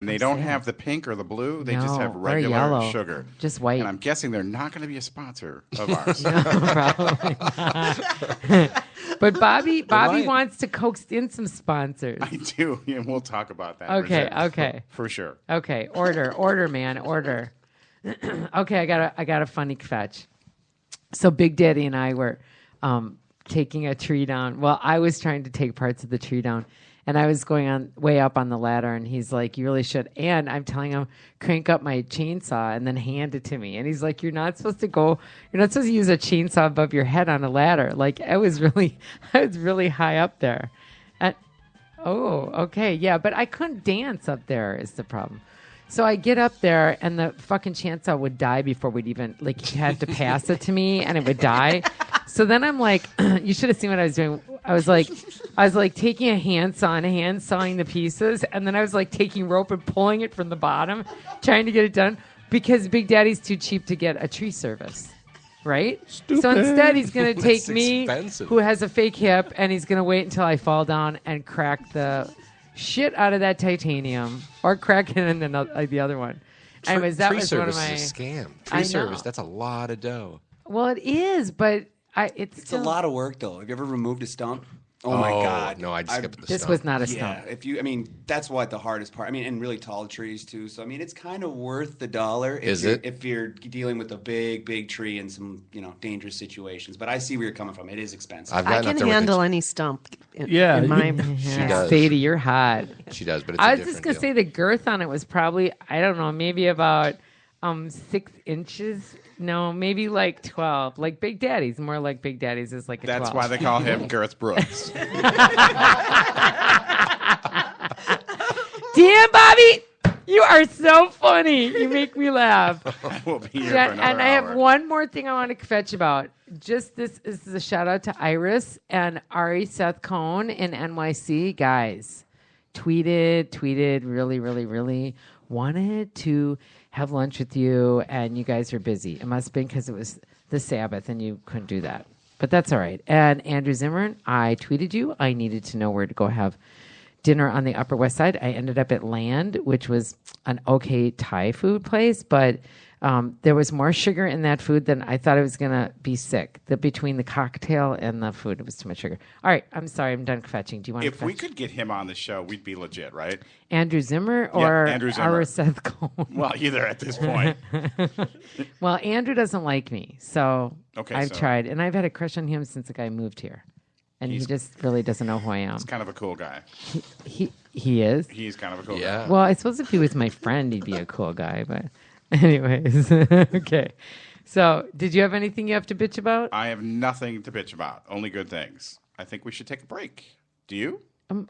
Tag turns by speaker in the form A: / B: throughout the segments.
A: And they don't have the pink or the blue. They just have
B: or
A: regular
B: yellow.
A: sugar.
B: Just white.
A: And I'm guessing they're not going to be a sponsor of ours.
B: No, probably not. But Bobby wants to coax in some sponsors.
A: I do, and we'll talk about that.
B: Okay.
A: For sure.
B: Okay, order, man, order. Okay, I got a funny fetch. So Big Daddy and I were taking a tree down. Well, I was trying to take parts of the tree down. And I was going on way up on the ladder, and he's like, "You really should." And I'm telling him, crank up my chainsaw and then hand it to me. And he's like, "You're not supposed to use a chainsaw above your head on a ladder." Like I was really high up there. And, okay, yeah, but I couldn't dance up there is the problem. So I get up there, and the fucking chainsaw would die before we'd even he had to pass it to me, and it would die. So then I'm like, you should have seen what I was doing. I was like taking a handsaw and hand sawing the pieces, and then I was like taking rope and pulling it from the bottom, trying to get it done because Big Daddy's too cheap to get a tree service, right?
C: Stupid.
B: So instead, he's gonna take me,
D: expensive.
B: who has a fake hip, and he's gonna wait until I fall down and crack the shit out of that titanium, or crack it in the other one. Anyways, that
D: tree
B: was one of
D: service
B: my.
D: is a scam.
B: I
D: Tree
B: know.
D: service, that's a lot of dough.
B: Well, it is, but it's
E: It's
B: still,
E: a lot of work, though. Have you ever removed a stump? Oh my God!
D: No, I'd skip the
B: This
D: stump.
B: was not a
E: Yeah,
B: stump.
E: that's what the hardest part. I mean, and really tall trees too. So I mean, it's kind of worth the dollar.
D: Is it?
E: If you're dealing with a big tree and some dangerous situations. But I see where you're coming from. It is expensive.
D: I've
F: I
D: gotten up
F: can
D: there with
F: handle any stump.
C: Yeah,
F: in my
D: She does.
B: Sadie, you're hot.
D: She does, but it's
B: I
D: a
B: was just
D: different
B: gonna
D: deal.
B: say the girth on it was probably, I don't know, maybe about 6 inches. No, maybe like 12. Like Big Daddy's, more like Big Daddy's is like a
A: That's
B: 12.
A: why they call him Gareth Brooks.
B: Damn, Bobby, you are so funny. You make me laugh.
A: We'll be here
B: Yeah,
A: for another
B: and I have
A: hour.
B: one more thing I want to fetch about. Just this is a shout out to Iris and Ari Seth Cohn in NYC. Guys, tweeted, really wanted to have lunch with you, and you guys are busy. It must have been because it was the Sabbath and you couldn't do that. But that's all right. And Andrew Zimmern, I tweeted you. I needed to know where to go have dinner on the Upper West Side. I ended up at Land, which was an okay Thai food place, but there was more sugar in that food than I thought it was going to be sick. Between the cocktail and the food, it was too much sugar. All right, I'm sorry, I'm done fetching. Do you want to
A: If we could get him on the show, we'd be legit, right?
B: Andrew Zimmer or
A: Andrew Zimmer.
B: our Seth Cohn?
A: Well, either at this point.
B: Well, Andrew doesn't like me, so
A: Okay,
B: I've
A: so-
B: tried. And I've had a crush on him since the guy moved here. And he just really doesn't know who I am.
A: He's kind of a cool guy.
B: He is?
A: He's kind of a cool
D: Yeah.
A: guy.
B: Well, I suppose if he was my friend, he'd be a cool guy. But anyways, okay. So did you have anything you have to bitch about?
A: I have nothing to bitch about. Only good things. I think we should take a break. Do you?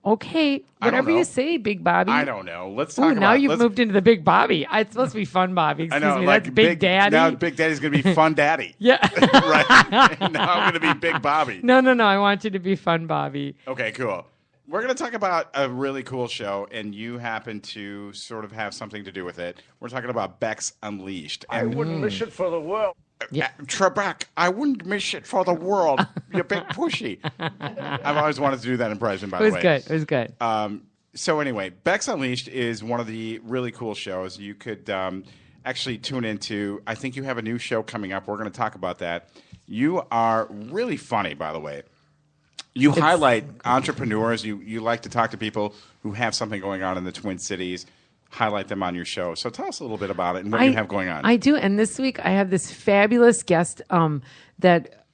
B: Okay.
A: I don't
B: Whatever
A: know.
B: you say, Big Bobby.
A: I don't know. Let's talk
B: Ooh,
A: about
B: now you've
A: let's-
B: moved into the Big Bobby. It's supposed to be Fun Bobby. Excuse
A: I know,
B: me.
A: like
B: That's Big Daddy.
A: Now Big Daddy's going to be Fun Daddy.
B: Yeah.
A: Right. Now I'm going to be Big Bobby.
B: No. I want you to be Fun Bobby.
A: Okay, cool. We're going to talk about a really cool show, and you happen to sort of have something to do with it. We're talking about Bex Unleashed.
C: I wouldn't miss it for the world.
B: Yeah.
A: Trebek, I wouldn't miss it for the world. You big pushy. I've always wanted to do that impression, by
B: It was
A: the way.
B: good. It was good.
A: So anyway, Bex Unleashed is one of the really cool shows you could actually tune into. I think you have a new show coming up. We're going to talk about that. You are really funny, by the way. You highlight entrepreneurs. You like to talk to people who have something going on in the Twin Cities, highlight them on your show. So tell us a little bit about it and what you have going on.
B: I do. And this week I have this fabulous guest that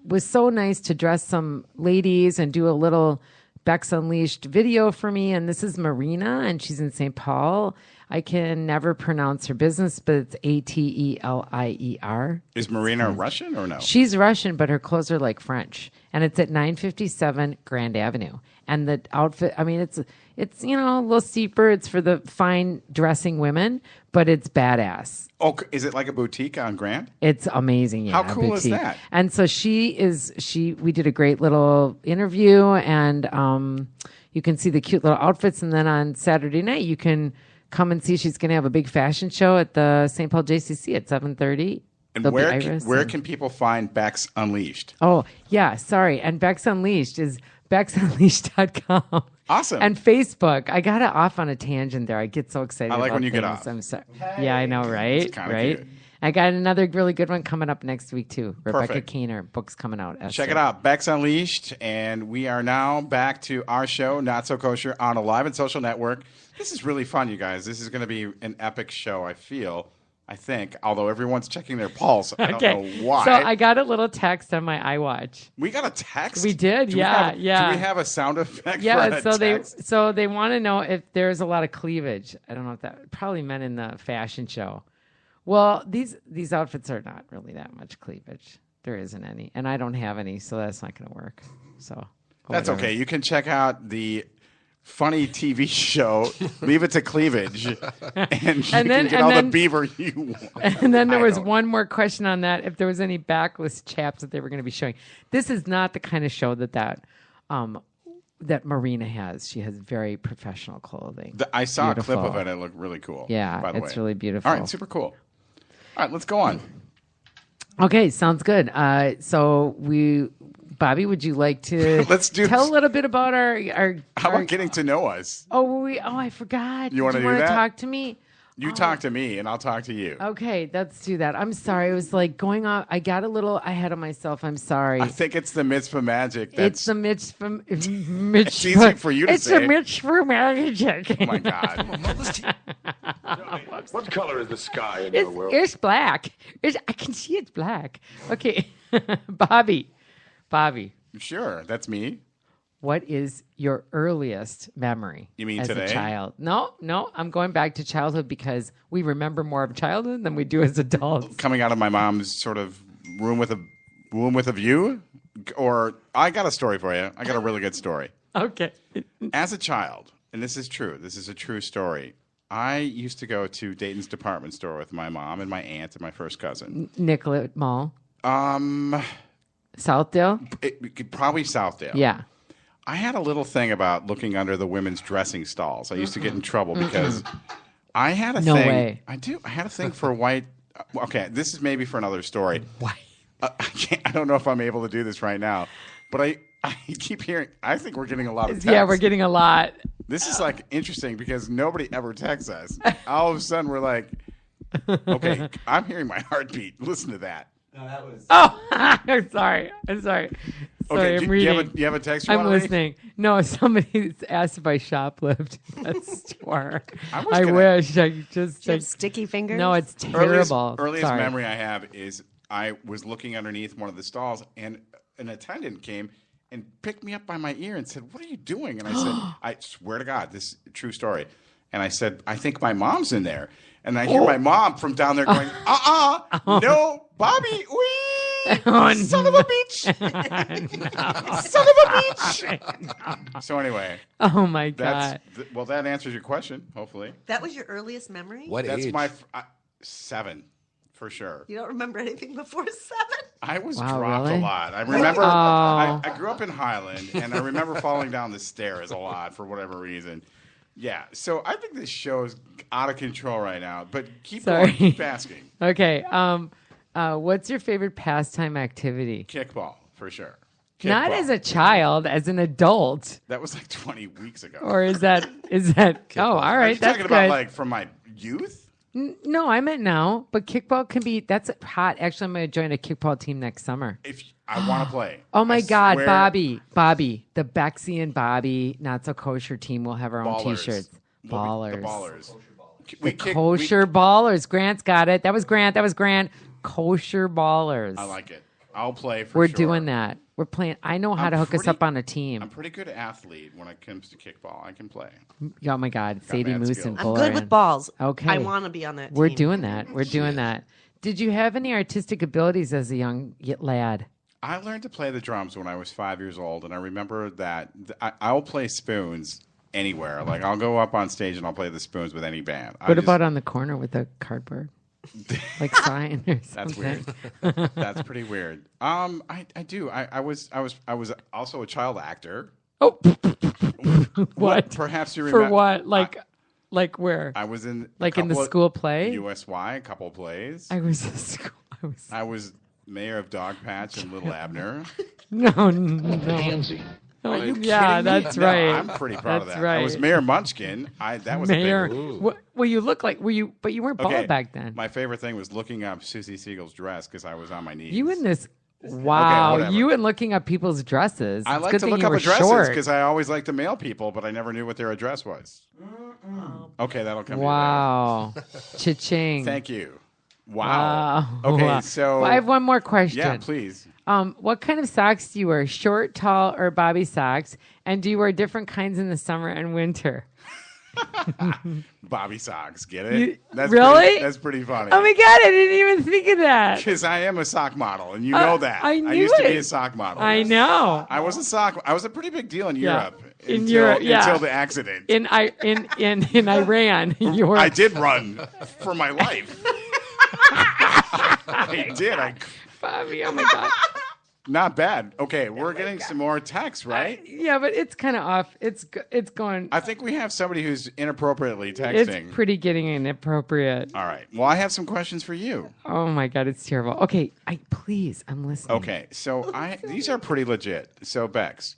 B: was so nice to dress some ladies and do a little Bex Unleashed video for me. And this is Marina, and she's in St. Paul. I can never pronounce her business, but it's Atelier.
A: Is Marina Russian or no?
B: She's Russian, but her clothes are like French. And it's at 957 Grand Avenue. And the outfit, I mean, it's a little steeper. It's for the fine dressing women, but it's badass.
A: Oh, is it like a boutique on Grand?
B: It's amazing. Yeah,
A: How cool is
B: boutique.
A: that?
B: And so we did a great little interview, and you can see the cute little outfits. And then on Saturday night, you can come and see. She's going to have a big fashion show at the St. Paul JCC at 7:30.
A: And
B: There'll be
A: where
B: Iris
A: where
B: and-
A: can people find Bex Unleashed?
B: Oh, yeah, sorry. And Bex Unleashed is BexUnleashed.com.
A: Awesome.
B: And Facebook. I got off on a tangent there. I get so excited.
A: I like
B: about
A: when you get
B: things.
A: off.
B: I'm sorry. Yeah, I know, right?
A: kinda
B: Right.
A: cute.
B: I got another really good one coming up next week too. Rebecca
A: Perfect.
B: Keener book's coming out.
A: Check it out, Bex Unleashed, and we are now back to our show, Not So Kosher, on Alive and Social Network. This is really fun, you guys. This is going to be an epic show, I think, although everyone's checking their pulse. I don't know why.
B: So I got a little text on my iWatch.
A: We got a text?
B: We did,
A: Do
B: yeah.
A: Do we have a sound effect for
B: Yeah,
A: a
B: so
A: text?
B: they want to know if there's a lot of cleavage. I don't know if that probably meant in the fashion show. Well, these outfits are not really that much cleavage. There isn't any, and I don't have any, so that's not going to work. So
A: That's
B: whatever.
A: okay. You can check out the funny TV show, Leave It to Cleavage, and you can get all the beaver you want.
B: And then there was
A: don't-
B: one more question on that: if there was any backless chaps that they were going to be showing. This is not the kind of show that Marina has. She has very professional clothing.
A: I saw a
B: Beautiful.
A: clip of it. It looked really cool.
B: Yeah,
A: by the
B: it's
A: way.
B: really beautiful.
A: All right, super cool. All right, let's go on.
B: Okay, sounds good. Bobby, would you like to
A: Let's do
B: tell
A: this.
B: a little bit about our
A: How about getting to know us?
B: I forgot.
A: You wanna
B: Did
A: do
B: wanna
A: that?
B: talk to me?
A: You talk to me, and I'll talk to you.
B: Okay, let's do that. I'm sorry. It was like going on. I got a little ahead of myself. I'm sorry.
A: I think it's the mitzvah magic.
B: It's the Mitch from Mitch.
A: It's easy for you to
B: it's
A: say.
B: the Mitch for magic.
A: Oh my God!
C: What color is the sky in your world?
B: It's black. I can see it's black. Okay, Bobby.
A: Sure, that's me.
B: What is your earliest memory?
A: You mean
B: as
A: today?
B: a child? No. I'm going back to childhood because we remember more of childhood than we do as adults.
A: Coming out of my mom's sort of room with a view, or I got a story for you. I got a really good story.
B: Okay.
A: As a child, and this is true. This is a true story. I used to go to Dayton's department store with my mom and my aunt and my first cousin.
B: Nicollet Mall, Southdale.
A: Probably Southdale.
B: Yeah.
A: I had a little thing about looking under the women's dressing stalls. I used to get in trouble because I had a
B: No
A: thing.
B: way.
A: I do. I had a thing for white. Okay, this is maybe for another story.
B: Why?
A: I don't know if I'm able to do this right now, but I keep hearing. I think we're getting a lot of texts.
B: Yeah, we're getting a lot.
A: This is like interesting because nobody ever texts us. All of a sudden, we're like, okay, I'm hearing my heartbeat. Listen to that.
E: No, that was.
B: Oh, I'm sorry. Sorry,
A: Okay,
B: I'm
A: do
B: reading.
A: you have a text? You
B: I'm
A: wanna read?
B: listening. No, somebody asked if I shoplift at the store.
A: I
B: I
A: was
B: wish I just.
F: Do you have sticky fingers?
B: No, it's terrible.
A: Earliest
B: Sorry.
A: memory I have is I was looking underneath one of the stalls, and an attendant came and picked me up by my ear and said, "What are you doing?" And I said, "I swear to God, this is a true story." And I said, "I think my mom's in there." And I hear my mom from down there going, no, Bobby, wee, son of a bitch, son of a bitch. So anyway,
B: Oh my god.
A: well, that answers your question, hopefully.
F: That was your earliest memory?
D: What
A: That's
D: age?
A: my 7, for sure.
F: You don't remember anything before 7?
A: I was
B: Wow,
A: dropped
B: really?
A: a lot. I remember
B: Oh.
A: I grew up in Highland, and I remember falling down the stairs a lot for whatever reason. Yeah, so I think this show is out of control right now. But keep
B: Sorry.
A: going, keep asking.
B: Okay. What's your favorite pastime activity?
A: Kickball, for sure.
B: Not
A: Kickball.
B: as a child, as an adult.
A: That was like 20 weeks ago.
B: Or is that oh, all
A: Are
B: right,
A: you
B: that's
A: talking
B: good.
A: about like from my youth?
B: No, I meant now, but kickball can be that's hot. Actually, I'm going to join a kickball team next summer.
A: If I want to play.
B: Oh my
A: I
B: God,
A: swear-
B: Bobby, the Bexy and Bobby Not So Kosher team will have our own
A: Ballers.
B: T-shirts.
A: We'll be the
B: Ballers.
A: ballers.
B: Kosher ballers. Grant's got it. That was Grant. Kosher ballers.
A: I like it. I'll play for
B: We're
A: sure.
B: doing that. We're playing. I know how
A: I'm
B: to hook us
A: pretty-
B: up on a
A: I'm
B: team.
A: pretty good athlete when it comes to kickball. I can play.
B: Oh my God, Sadie
A: mad
B: Moose
A: skills.
B: and
F: I'm
B: Bull
F: good
B: are
F: with
B: in.
F: balls.
B: Okay.
F: I want to be on that team.
B: We're doing that. We're doing that. Did you have any artistic abilities as a young lad?
A: I learned to play the drums when I was 5 years old, and I remember that I'll play spoons anywhere. Like I'll go up on stage and I'll play the spoons with any band.
B: What about on the corner with a cardboard, like sign or
A: That's
B: something?
A: weird. That's pretty weird. I do. I was also a child actor.
B: Oh, what?
A: Perhaps you remember
B: For what? Like where?
A: I was in
B: Like in the
A: couple of
B: school play?
A: USY, a couple of plays.
B: I was a school.
A: I was mayor of Dog Patch and Little Abner.
B: No.
C: Pansy.
A: Are you
B: Yeah,
A: kidding me?
B: that's
A: No,
B: right.
A: I'm pretty proud of
B: That's
A: that. I was
B: right.
A: Mayor Munchkin. That was
B: Mayor.
A: a big.
B: Well, you look like but you weren't bald
A: Okay,
B: back then.
A: my favorite thing was looking up Susie Siegel's dress because I was on my knees.
B: You in this? Wow,
A: whatever.
B: you and looking up people's dresses.
A: I
B: It's
A: like
B: good
A: to
B: thing
A: look
B: you
A: up
B: were
A: addresses
B: short.
A: because I always like to mail people, but I never knew what their address was. Okay, that'll come.
B: Wow, cha-ching.
A: Thank you. Wow.
B: Wow.
A: Okay,
B: Wow.
A: so
B: Well, I have one more question.
A: yeah, please.
B: What kind of socks do you wear? Short, tall, or bobby socks? And do you wear different kinds in the summer and winter?
A: Bobby socks, get it?
B: You-
A: That's
B: really?
A: That's pretty funny.
B: Oh my God, I didn't even think of that.
A: Because I am a sock model, and you know that.
B: I knew
A: used to be
B: it.
A: a sock model.
B: I know.
A: I was a pretty big deal in
B: Yeah.
A: Europe.
B: In Europe, yeah.
A: Until the accident.
B: In Iran, you were.
A: I did run for my life. I did.
B: Bobby, oh my God.
A: Not bad. Okay, we're getting some more texts, right?
B: Yeah, but it's kind of off. It's going.
A: I think we have somebody who's inappropriately texting.
B: It's pretty getting inappropriate.
A: All right. Well, I have some questions for you.
B: Oh my God, it's terrible. Okay, please, I'm listening.
A: Okay, so these are pretty legit. So, Bex,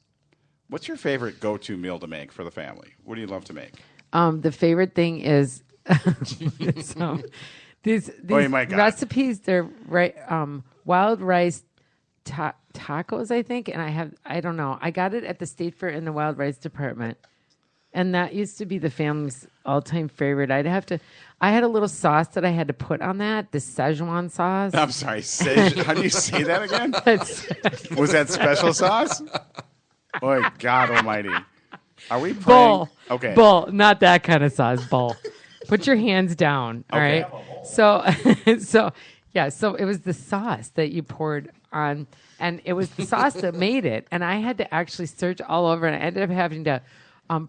A: what's your favorite go-to meal to make for the family? What do you love to make?
B: The favorite thing is these
A: Oh, my God.
B: recipes. They're right. Wild rice tacos, I think, and I don't know. I got it at the State Fair in the wild rice department, and that used to be the family's all-time favorite. I had a little sauce that I had to put on that, the Szechuan sauce.
A: I'm sorry, how do you say that again?
B: It's
A: Was that special sauce? Oh, God almighty. Are we praying?
B: bull.
A: Okay.
B: Bull, not that kind of sauce. Bull. Put your hands down. All
A: Okay.
B: right. So it was the sauce that you poured on, and it was the sauce that made it. And I had to actually search all over, and I ended up having to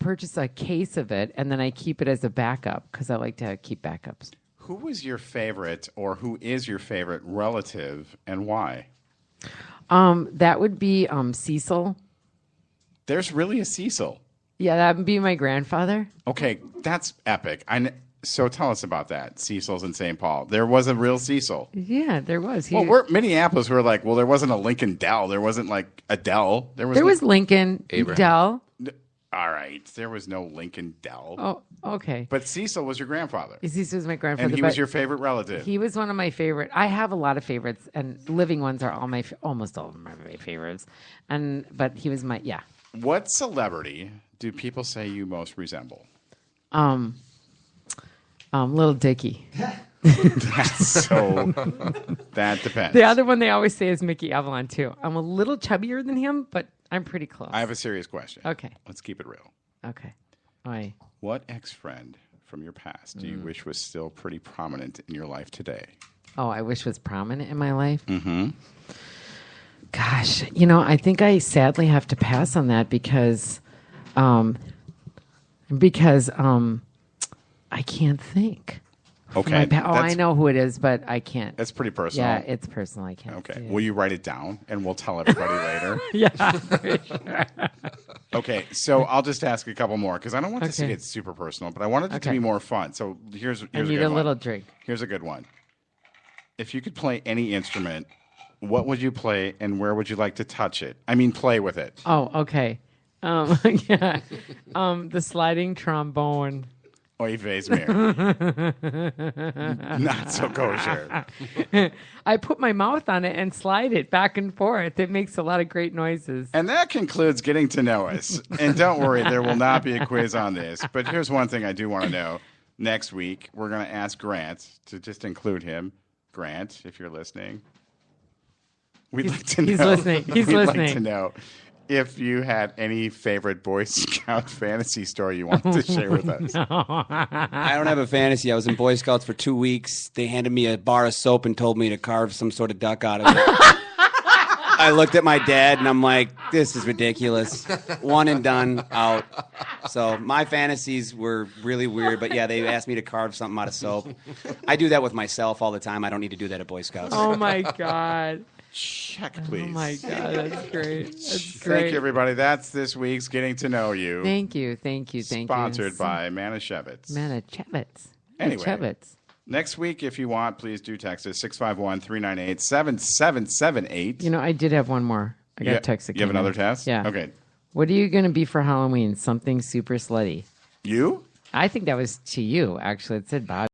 B: purchase a case of it, and then I keep it as a backup because I like to keep backups.
A: Who was your favorite, or who is your favorite relative, and why?
B: That would be Cecil.
A: There's really a Cecil.
B: Yeah, that would be my grandfather.
A: Okay, that's epic. So tell us about that. Cecil's in St. Paul. There was a real Cecil.
B: Yeah, there was.
A: Well, we're Minneapolis. We're like, well, there wasn't a Lincoln Dell. There wasn't like a Dell. There
B: was Lincoln
D: Abraham.
B: Dell.
A: All right, there was no Lincoln Dell.
B: Oh, okay.
A: But Cecil was your grandfather,
B: Cecil was my grandfather.
A: and he
B: but
A: was your favorite relative.
B: He was one of my favorite. I have a lot of favorites, and living ones are almost all of them are my favorites. But he was yeah.
A: What celebrity do people say you most resemble?
B: Little Dicky.
A: That depends.
B: The other one they always say is Mickey Avalon too. I'm a little chubbier than him, but I'm pretty close.
A: I have a serious question.
B: Okay.
A: Let's keep it real.
B: Okay. Oi.
A: What ex-friend from your past do you wish was still pretty prominent in your life today?
B: Oh, I wish was prominent in my life. Mm-hmm. Gosh, I think I sadly have to pass on that because I can't think.
A: Okay.
B: I know who it is, but I can't.
A: That's pretty personal.
B: Yeah, it's personal. I can't.
A: Okay.
B: say it.
A: Will you write it down and we'll tell everybody later?
B: Yeah, for sure.
A: Okay. So I'll just ask a couple more because I don't want this to
B: Okay.
A: get super personal, but I wanted it to
B: Okay.
A: be more fun. So here's
B: I
A: a
B: need
A: good
B: a
A: one.
B: little drink.
A: Here's a good one. If you could play any instrument, what would you play and where would you like to touch it? I mean, play with it.
B: Oh, okay. Yeah. The sliding trombone.
A: Oy vey's mir. Not so kosher.
B: I put my mouth on it and slide it back and forth. It makes a lot of great noises.
A: And that concludes getting to know us. And don't worry, there will not be a quiz on this. But here's one thing I do want to know. Next week, we're going to ask Grant to just include him. Grant, if you're listening. We'd like to know.
B: He's listening. He's
A: we'd
B: listening.
A: like to know if you had any favorite Boy Scout fantasy story you wanted to share with us.
E: I don't have a fantasy. I was in Boy Scouts for 2 weeks. They handed me a bar of soap and told me to carve some sort of duck out of it. I looked at my dad and I'm like, this is ridiculous. One and done, out. So my fantasies were really weird, but yeah, they asked me to carve something out of soap. I do that with myself all the time. I don't need to do that at Boy Scouts.
B: Oh my God.
A: Check, please.
B: Oh my God. That's great. That's great.
A: Thank you, everybody. That's this week's Getting to Know You.
B: Thank you.
A: Sponsored by Manischewitz.
B: Manischewitz.
A: Anyway.
B: Manischewitz.
A: Next week, if you want, please do text us 651-398-7778.
B: I did have one more. I got a text.
A: You have another test?
B: Yeah.
A: Okay.
B: What are you going to be for Halloween? Something super slutty.
A: You?
B: I think that was to you, actually. It said Bobby.